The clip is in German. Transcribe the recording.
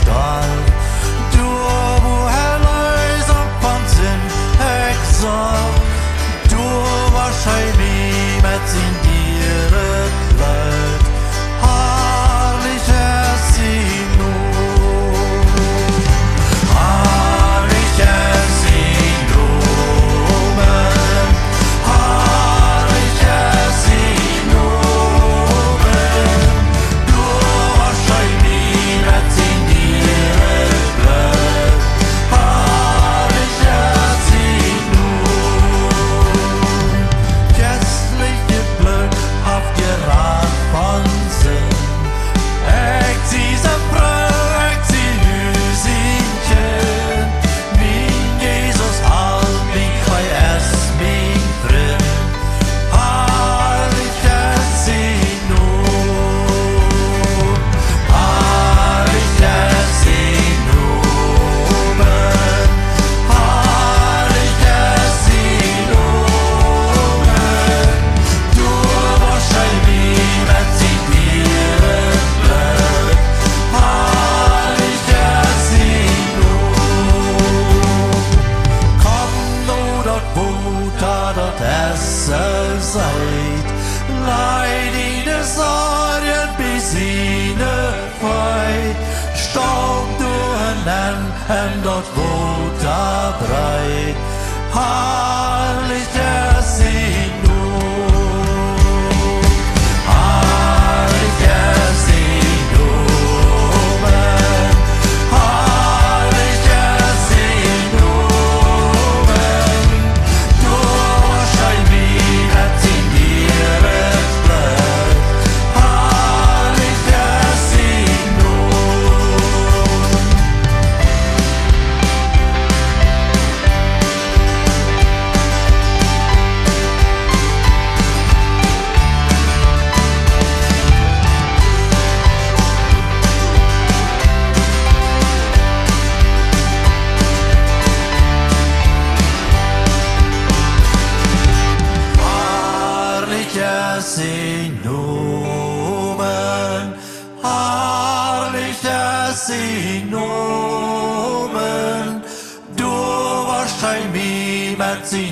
stall. Du, woher leisam von Sinn exalt. Du, wahrscheinlich mit sin ihre Leid. Herrlich ist sie nun. Herrlich ist sie nun. Herrlich ist sie nun. Du, wahrscheinlich mit sin ihre Leid. Herrlich ist sie nun. Gästliche Glück auf ihr Rad von Sinn. Ich diese Frau, ich sie Hüsinchen. Mein Jesus, halt mich bei es, mein Freund. Herrlich ist sie nun. Herrlich ist sie nun. Herrlich ist sie nun. Du, wahrscheinlich mit sie ihre Glück. Herrlich ist sie nun. Komm nur dort, wo dort Essen seid. Leid ihre Sorgen bis ihne Freude. Staub du en dort wo da breit. Herrlich ist sie nun. Herrlich ist sie nun. Herrlich ist sie nun. Du, wahrscheinlich hat sie ihre Glück. Herrlich ist sie nun. Herrlich ist sie nun. Herrlich ist sie nun. Du wahrscheinlich mit sie